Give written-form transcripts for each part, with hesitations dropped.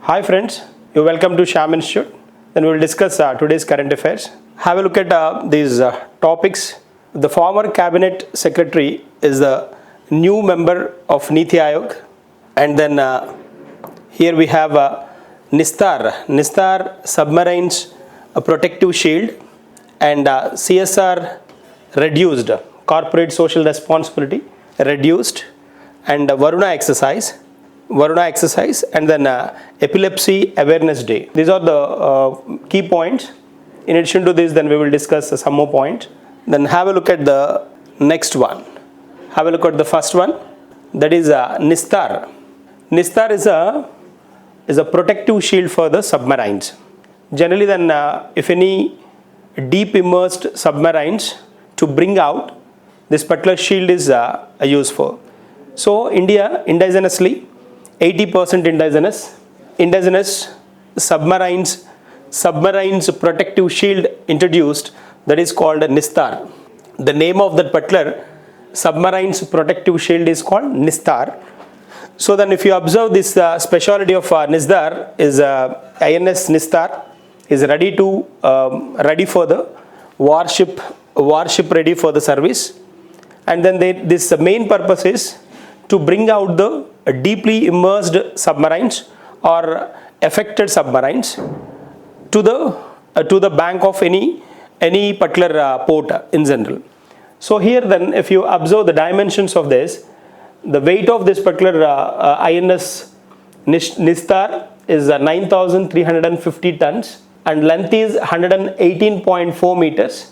Hi friends, you welcome to Shyam Institute. Then we will discuss today's current affairs. Have a look at these topics. The former cabinet secretary is the new member of Niti Aayog, and then here we have Nistar submarines a protective shield, and CSR reduced, corporate social responsibility reduced, and Varuna exercise, and then Epilepsy Awareness Day. These are the key points. In addition to this, then we will discuss some more points. Then have a look at the next one. Have a look at the first one. That is Nistar. Nistar is a protective shield for the submarines. Generally, then if any deep immersed submarines to bring out, this particular shield is useful. So India indigenously, 80% indigenous submarines protective shield introduced, that is called Nistar. The name of that particular submarines protective shield is called Nistar. So then if you observe this speciality of Nistar is INS Nistar is ready for the warship ready for the service, and then this main purpose is to bring out the deeply immersed submarines or affected submarines to the bank of any particular port in general. So here then if you observe the dimensions of this, the weight of this particular INS Nistar is 9,350 tons, and length is 118.4 meters,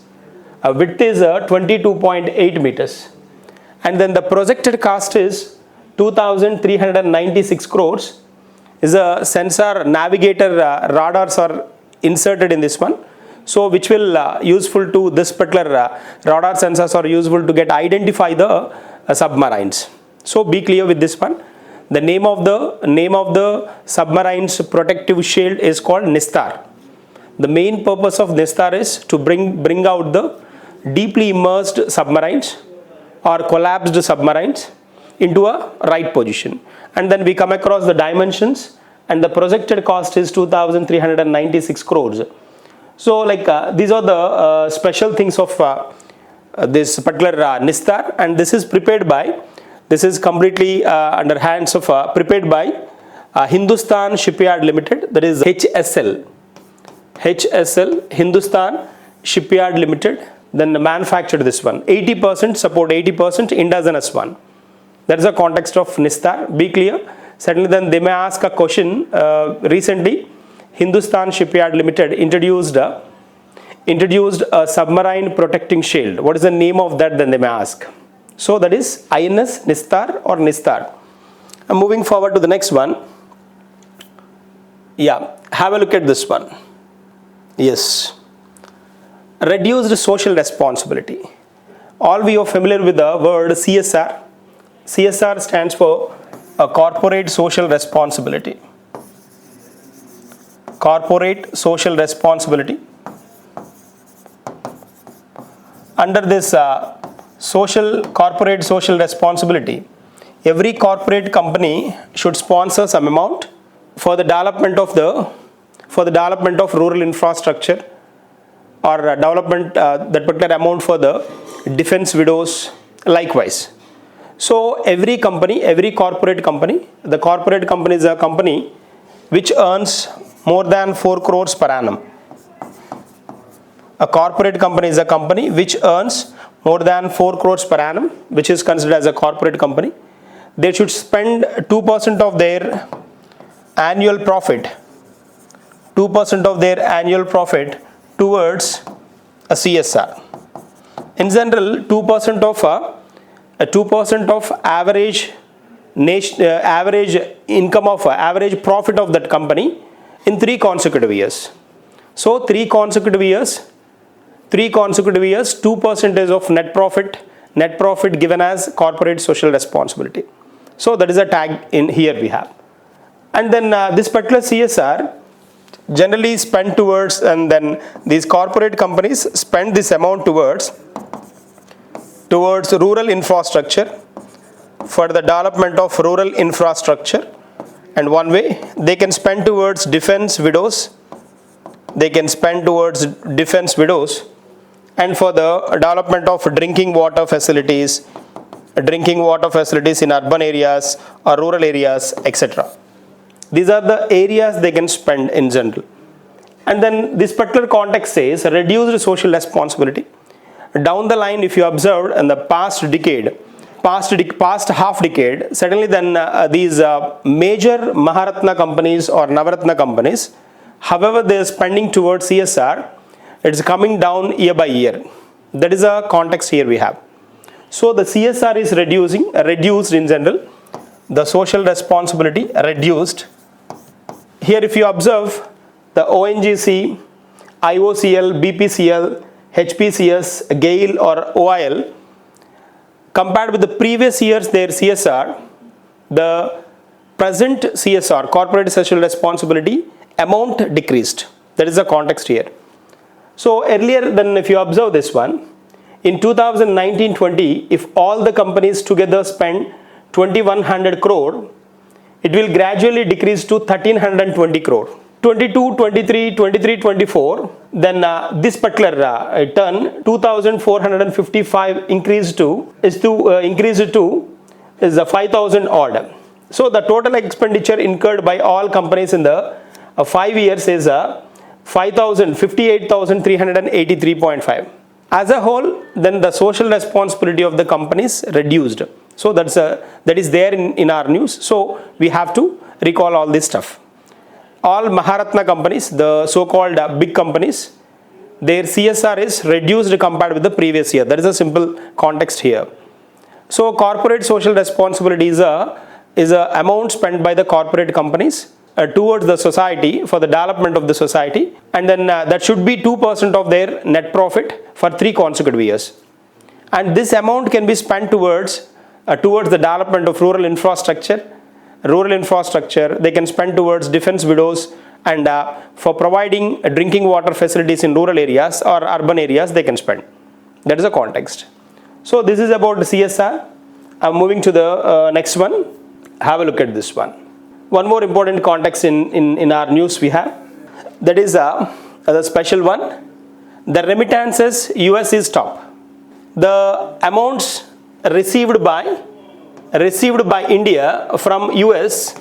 width is 22.8 meters, and then the projected cost is 2,396 crores. Is a sensor navigator radars are inserted in this one, so which will useful to this particular radar sensors are useful to get identify the submarines. So be clear with this one. The name of the submarines protective shield is called Nistar. The main purpose of Nistar is to bring out the deeply immersed submarines or collapsed submarines into a right position. And then we come across the dimensions, and the projected cost is 2,396 crores. So like these are the special things of this particular Nistar, and this is completely under hands of prepared by Hindustan Shipyard Limited, that is HSL Hindustan Shipyard Limited, then manufactured this one. 80% support, 80% indigenous one. That is the context of Nistar. Be clear. Certainly then they may ask a question. Recently Hindustan Shipyard Limited introduced a submarine protecting shield. What is the name of that, then they may ask. So that is INS Nistar or Nistar. I'm moving forward to the next one. Yeah, have a look at this one. Yes, reduced social responsibility. All we are familiar with the word CSR. CSR stands for a corporate social responsibility. Corporate social responsibility. Under this corporate social responsibility, every corporate company should sponsor some amount for the development of rural infrastructure, or development that particular amount for the defense widows likewise. So every corporate company, the corporate company is a company which earns more than 4 crores per annum. A corporate company is a company which earns more than 4 crores per annum, which is considered as a corporate company. They should spend 2% of their annual profit, 2% of their annual profit towards a CSR. In general, 2% of average income of average profit of that company in 3 consecutive years. So 3 consecutive years, 2% of net profit given as corporate social responsibility. So that is a tag in here we have. And then this particular CSR generally spent towards, and then these corporate companies spend this amount towards rural infrastructure, for the development of rural infrastructure, and one way. They can spend towards defense widows. They can spend towards defense widows and for the development of drinking water facilities in urban areas or rural areas, etc. These are the areas they can spend in general. And then this particular context says reduced social responsibility. Down the line, if you observed in the past half decade, certainly then these major Maharatna companies or Navaratna companies, however they are spending towards CSR, it's coming down year by year. That is a context here we have. So the CSR is reduced in general. The social responsibility reduced. Here if you observe the ONGC, IOCL, BPCL, HPCS, GAIL or OIL, compared with the previous years their CSR, the present CSR, corporate social responsibility amount decreased. That is the context here. So earlier then if you observe this one, in 2019-20, if all the companies together spend 2100 crore, it will gradually decrease to 1320 crore. 22-23, then this particular turn 2455 increased to is 5,000 odd. So the total expenditure incurred by all companies in the 5 years is 58,383.5. As a whole, then the social responsibility of the companies reduced. So that is there in our news. So we have to recall all this stuff. All Maharatna companies, the so-called big companies, their CSR is reduced compared with the previous year. That is a simple context here. So corporate social responsibility is a amount spent by the corporate companies towards the society for the development of the society, and then that should be 2% of their net profit for 3 consecutive years. And this amount can be spent towards the development of rural infrastructure. They can spend towards defense widows and for providing drinking water facilities in rural areas or urban areas they can spend. That is a context. So this is about the CSR. I'm moving to the next one. Have a look at this one. One more important context in our news we have. That is the special one. The remittances US is top. The amounts received by India from US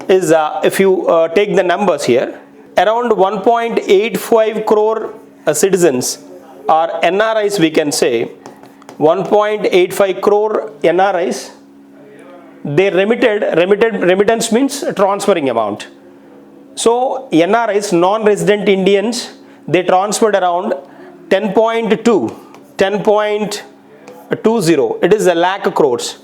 is if you take the numbers here, around 1.85 crore citizens or NRIs, we can say 1.85 crore NRIs, they remittance means transferring amount. So NRIs, non-resident Indians, they transferred around 10.20. It is a lakh crores.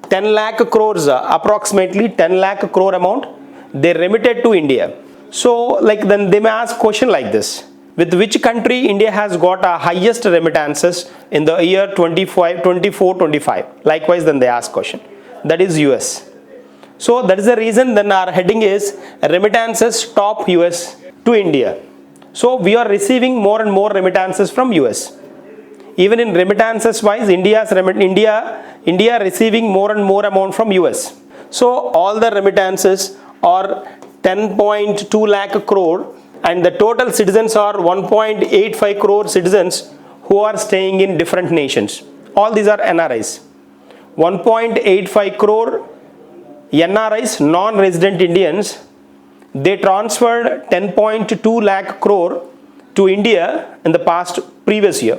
10 lakh crores, approximately 10 lakh crore amount they remitted to India. So like then they may ask question like this: with which country India has got a highest remittances in the year 24-25? Likewise then they ask question. That is US. So that is the reason then our heading is remittances top US to India. So we are receiving more and more remittances from US. Even in remittances wise, India receiving more and more amount from US. So all the remittances are 10.2 lakh crore and the total citizens are 1.85 crore citizens who are staying in different nations. All these are NRIs. 1.85 crore NRIs, non-resident Indians, they transferred 10.2 lakh crore to India in the previous year.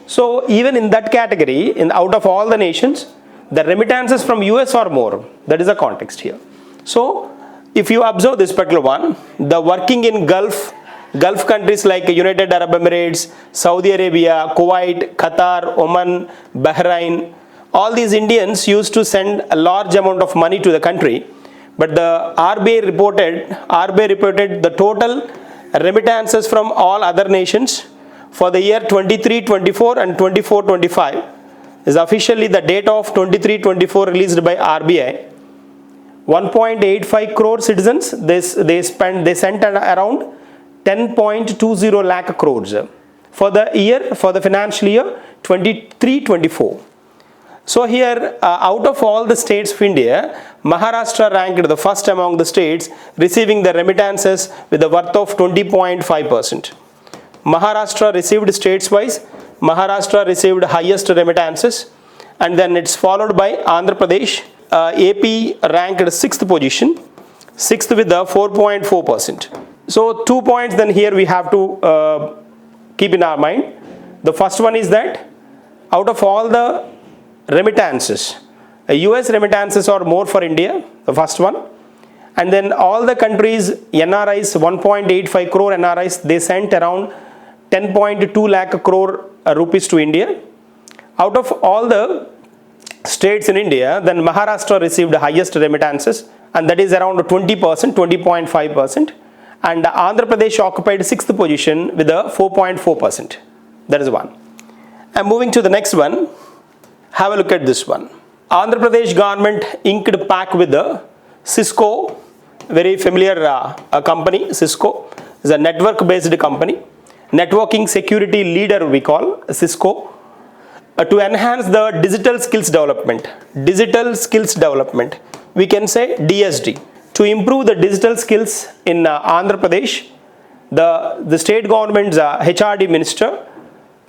So even in that category, out of all the nations, the remittances from US are more. That is the context here. So if you observe this particular one, the working in Gulf countries like United Arab Emirates, Saudi Arabia, Kuwait, Qatar, Oman, Bahrain, all these Indians used to send a large amount of money to the country, but the RBI reported the total remittances from all other nations for the year 23-24 and 24-25 is officially the data of 23-24 released by RBI. 1.85 crore citizens, they sent around 10.20 lakh crores for the financial year 23-24. So here, out of all the states of India, Maharashtra ranked the first among the states receiving the remittances with a worth of 20.5%. Maharashtra received states-wise, Maharashtra received highest remittances, and then it's followed by Andhra Pradesh. AP ranked 6th position, 6th with the 4.4%. So 2 points then here we have to keep in our mind. The first one is that out of all the remittances, US remittances are more for India, the first one. And then all the countries, NRIs, 1.85 crore NRIs, they sent around 10.2 lakh crore rupees to India. Out of all the states in India, then Maharashtra received the highest remittances, and that is around 20%, 20.5%. And Andhra Pradesh occupied 6th position with a 4.4%. That is one. And moving to the next one, have a look at this one. Andhra Pradesh government inked pact with the Cisco, very familiar company. Cisco is a network based company, networking security leader we call Cisco, to enhance the digital skills development. Digital skills development, we can say DSD. To improve the digital skills in Andhra Pradesh, the state government's HRD minister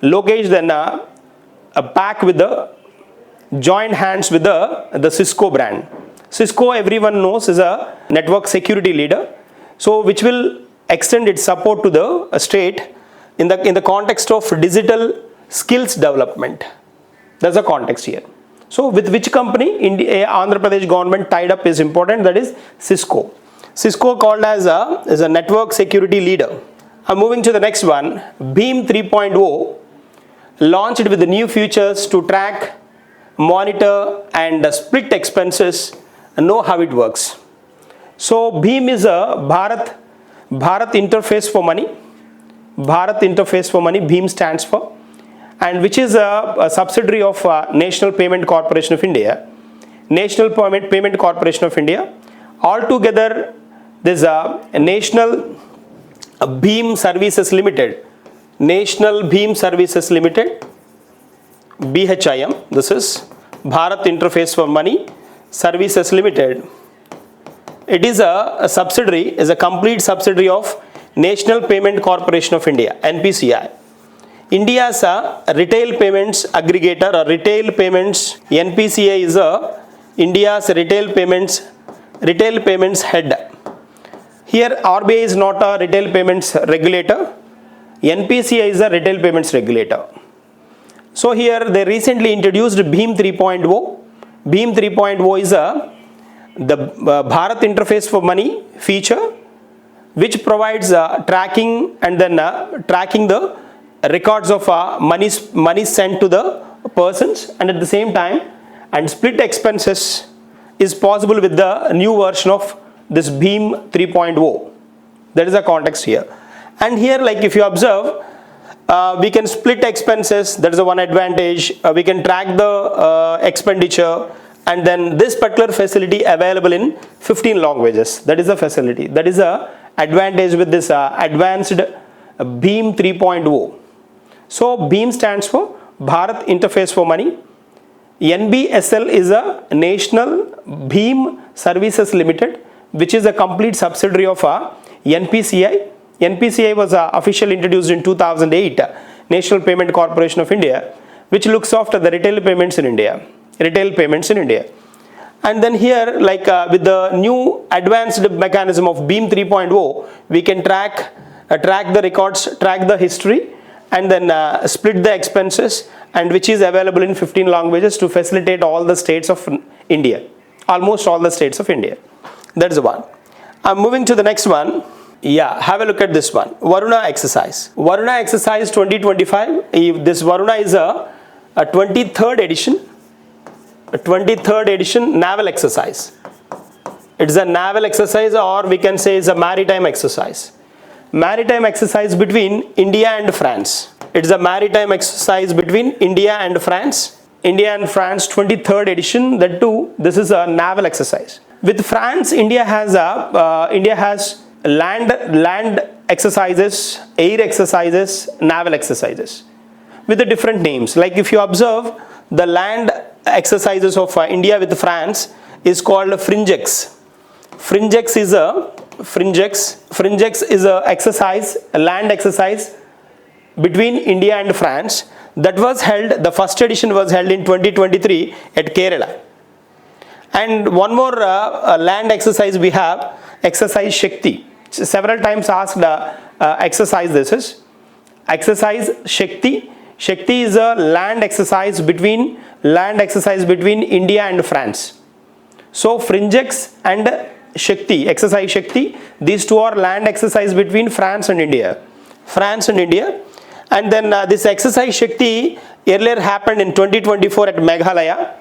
Lokesh then a pact with the joint hands with the Cisco brand. Cisco, everyone knows, is a network security leader, so which will extend its support to the state in the context of digital skills development. That's the context here. So with which company Andhra Pradesh government tied up is important, that is Cisco. Cisco called as a network security leader. I'm moving to the next one. BHIM 3.0 launched with the new features to track, monitor and split expenses and know how it works. So BHIM is a Bharat interface for money. Bharat interface for money, BHIM stands for, and which is a subsidiary of National Payment Corporation of India. National Payment Corporation of India. Altogether, there's a National BHIM Services Limited. National BHIM Services Limited, BHIM. This is Bharat Interface for Money Services Limited. It is a subsidiary, is a complete subsidiary of National Payment Corporation of India, NPCI. India's retail payments aggregator or retail payments, NPCI is India's retail payments head. Here RBI is not a retail payments regulator. NPCI is a retail payments regulator. So here they recently introduced BHIM 3.0. BHIM 3.0 is the Bharat interface for money feature, which provides tracking and then tracking the records of money sent to the persons, and at the same time and split expenses is possible with the new version of this BHIM 3.0. That is the context here. And here, like if you observe, we can split expenses, that is the one advantage. We can track the expenditure, and then this particular facility available in 15 languages. That is the facility. That is a advantage with this advanced BHIM 3.0. So BHIM stands for Bharat Interface for Money. NBSL is a National BHIM Services Limited, which is a complete subsidiary of NPCI. NPCI was officially introduced in 2008, National Payment Corporation of India, which looks after the retail payments in India. And then here, like with the new advanced mechanism of BHIM 3.0, we can track the records, track the history, and then split the expenses, and which is available in 15 languages to facilitate all the states of India, almost all the states of India. That's the one. I'm moving to the next one. Yeah, have a look at this one. Varuna exercise. Varuna exercise 2025. This Varuna is a 23rd edition. A 23rd edition naval exercise. It's a naval exercise, or we can say it's a maritime exercise. Maritime exercise between India and France. It's a maritime exercise between India and France. India and France 23rd edition. That too, this is a naval exercise. With France, India has land exercises, air exercises, naval exercises with the different names. Like if you observe, the land exercises of India with France is called Fringex. Fringex is a exercise, a land exercise between India and France that was held, the first edition was held in 2023 at Kerala. And one more land exercise we have, exercise Shakti. Several times asked exercise this is. Exercise Shakti. Shakti is a land exercise between India and France. So Fringex and Shakti, exercise Shakti, these two are land exercise between France and India. And then this exercise Shakti earlier happened in 2024 at Meghalaya.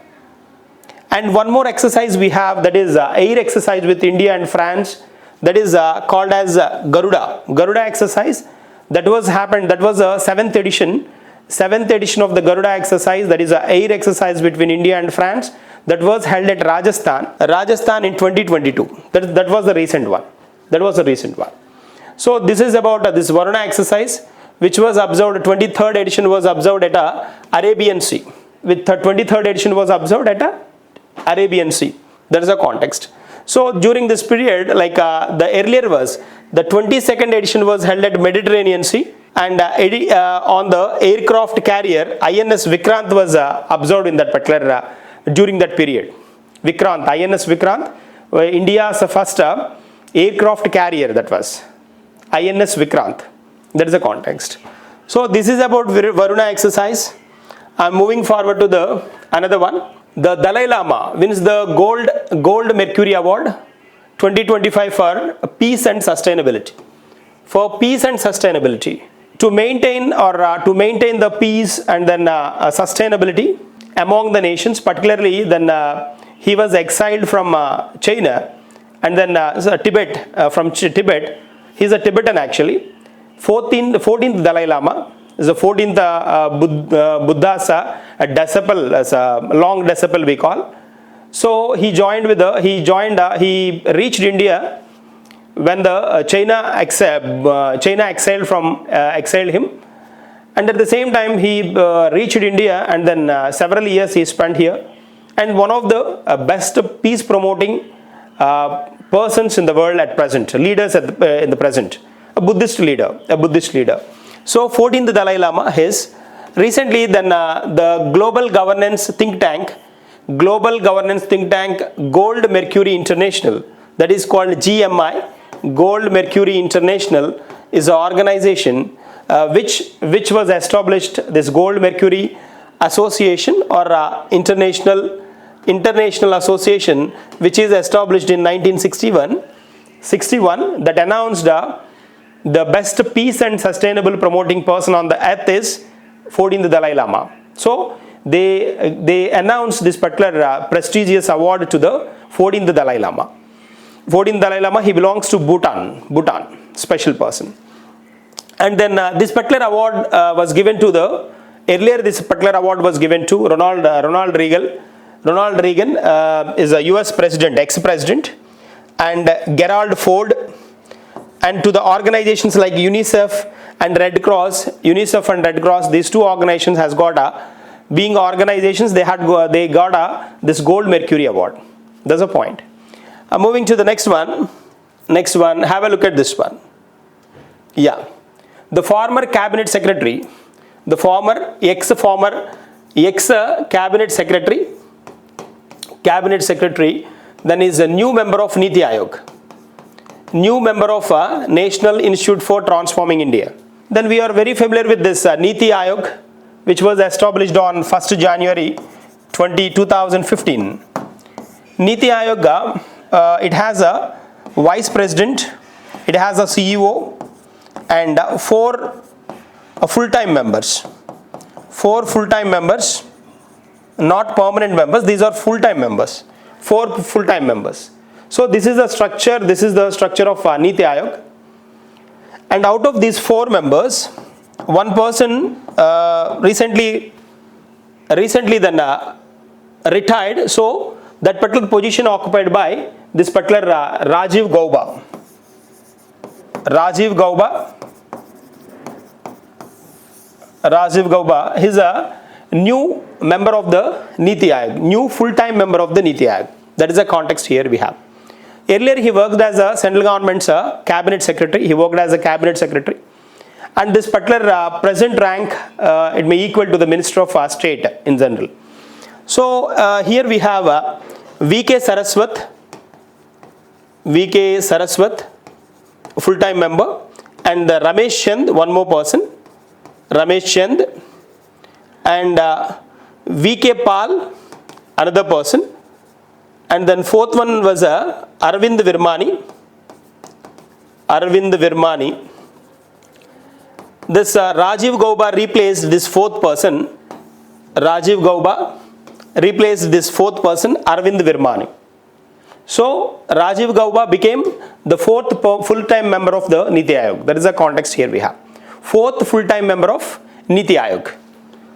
And one more exercise we have, that is air exercise with India and France, that is called as Garuda exercise. That was a seventh edition of the Garuda exercise, that is a air exercise between India and France, that was held at Rajasthan in 2022. That was the recent one. So this is about this Varuna exercise, which was observed, 23rd edition was observed at Arabian Sea. With the 23rd edition was observed at Arabian Sea. That is the context. So during this period, like the earlier was, the 22nd edition was held at Mediterranean Sea, and on the aircraft carrier INS Vikrant was observed in that particular during that period. INS Vikrant, India's first aircraft carrier, that was INS Vikrant. That is the context. So this is about Varuna exercise. I am moving forward to another one. The Dalai Lama wins the Gold Mercury Award 2025 for peace and sustainability. For peace and sustainability, to maintain the peace and then sustainability among the nations, particularly then he was exiled from China and then Tibet, from Tibet. He is a Tibetan actually. 14th Dalai Lama is the 14th Buddha's disciple, long disciple we call. So he reached India when the China exiled him, and at the same time he reached India, and then several years he spent here, and one of the best peace promoting persons in the world at present, leaders in the present, a Buddhist leader. So 14th Dalai Lama is recently then the global governance think tank Gold Mercury International, that is called GMI, Gold Mercury International, is an organization which was established, this Gold Mercury Association or international association, which is established in 1961, that announced the best peace and sustainable promoting person on the earth is 14th Dalai Lama. So they announced this particular prestigious award to the 14th Dalai Lama. 14th Dalai Lama, he belongs to Bhutan, special person. And then this particular award was given to this particular award was given to Ronald Reagan. Ronald Reagan is a US president, ex-president, and Gerald Ford, and to the organizations like UNICEF and Red Cross, these two organizations has got being organizations, they got this Gold Mercury Award. That's a point. Moving to the next one, have a look at this one. Yeah, the former cabinet secretary, ex cabinet secretary, then is a new member of Niti Aayog, new member of National Institute for Transforming India. Then we are very familiar with this Niti Aayog, which was established on 1st January 2015. Niti Aayog, it has a vice president, it has a CEO, and 4 full-time members. 4 full-time members, not permanent members, these are full-time members. 4 full-time members. So this is the structure of Niti Aayog. And out of these 4 members, one person recently then retired, so that particular position occupied by this particular Rajiv Gauba. Rajiv Gauba, new member of the Niti Aayog, new full-time member of the Niti Aayog. That is the context here we have. Earlier he worked as a central government's cabinet secretary. He worked as a cabinet secretary. And this particular present rank, it may equal to the Minister of State in general. So here we have V.K. Saraswat, full-time member, and Ramesh Chand, one more person, Ramesh Chand, and V.K. Pal, another person, and then fourth one was Arvind Virmani. This Rajiv Gauba replaced this fourth person, Arvind Virmani. So Rajiv Gauba became the fourth full-time member of the Niti Aayog. That is the context here we have. Fourth full-time member of Niti Aayog.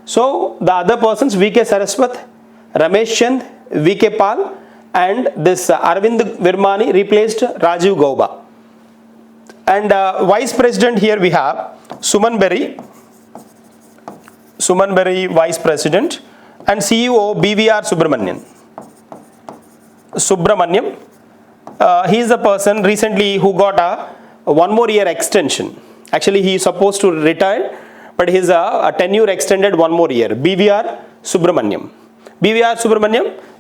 So the other persons, V.K. Saraswat, Ramesh Chand, V.K. Pal, and this Arvind Virmani replaced Rajiv Gauba. And Vice President here we have Suman Berry, Vice President, and CEO BVR Subramaniam. He is the person recently who got a 1 more year extension. Actually, he is supposed to retire, but his tenure extended 1 more year. BVR Subramaniam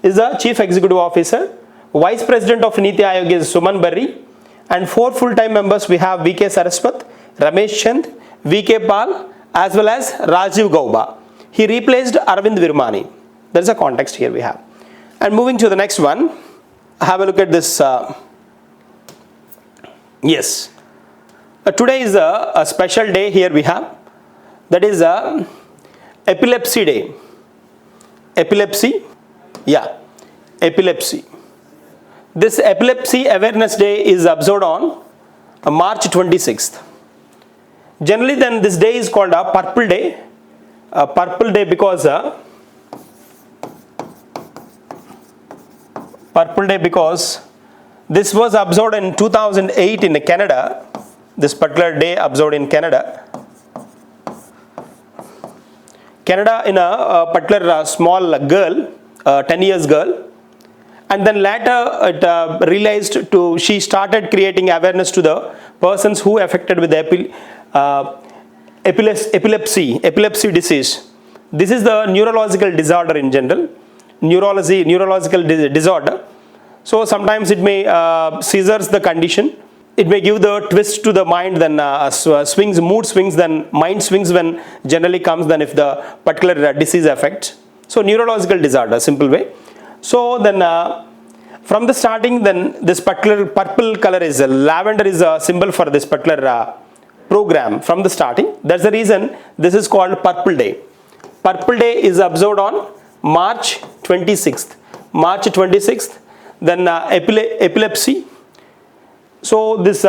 is the Chief Executive Officer. Vice President of Niti Aayog is Suman Berry. And 4 full-time members we have V.K. Saraswat, Ramesh Chand, V.K. Pal, as well as Rajiv Gauba. He replaced Arvind Virmani. There is a context here we have. And moving to the next one, have a look at this. Yes. Today is a special day here we have. That is Epilepsy Day. Epilepsy. This Epilepsy Awareness Day is observed on March 26th. Generally then this day is called a Purple Day. Purple Day because this was observed in 2008 in Canada. This particular day observed in Canada. Canada in a particular small girl, 10 years girl. And then later it realized she started creating awareness to the persons who affected with epilepsy disease. This is the neurological disorder in general, neurological disorder. So sometimes it may seizures the condition. It may give the twist to the mind, then swings, mood swings, then mind swings when generally comes then if the particular disease affects. So neurological disorder, simple way. So then from the starting, then this particular purple color is lavender is a symbol for this particular program from the starting. That's the reason this is called Purple Day. Purple Day is observed on March 26th. Then epilepsy. So this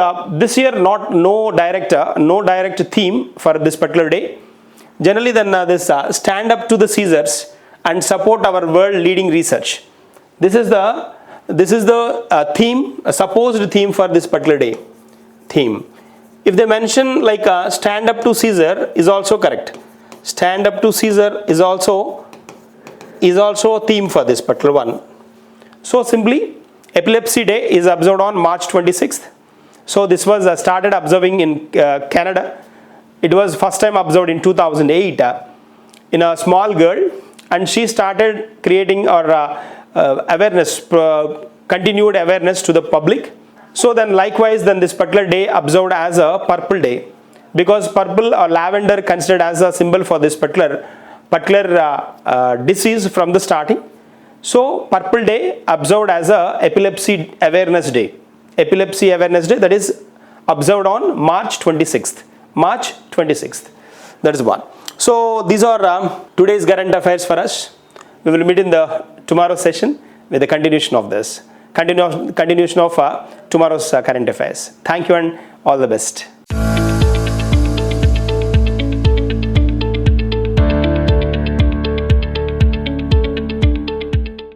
year no direct theme for this particular day. Generally then this stand up to the seizures and support our world leading research. This is the theme, a supposed theme for this particular day. Theme. If they mention like stand up to Caesar is also correct. Stand up to Caesar is also a theme for this particular one. So simply Epilepsy Day is observed on March 26th. So this was started observing in Canada. It was first time observed in 2008 in a small girl, and she started creating awareness, continued awareness to the public. So then likewise then this particular day observed as a Purple Day, because purple or lavender considered as a symbol for this particular disease from the starting. So Purple Day observed as a Epilepsy Awareness Day. Epilepsy Awareness Day, that is observed on March 26th. That is one. So these are today's current affairs for us. We will meet in the tomorrow's session with the continuation of this. Continuation of tomorrow's current affairs. Thank you and all the best.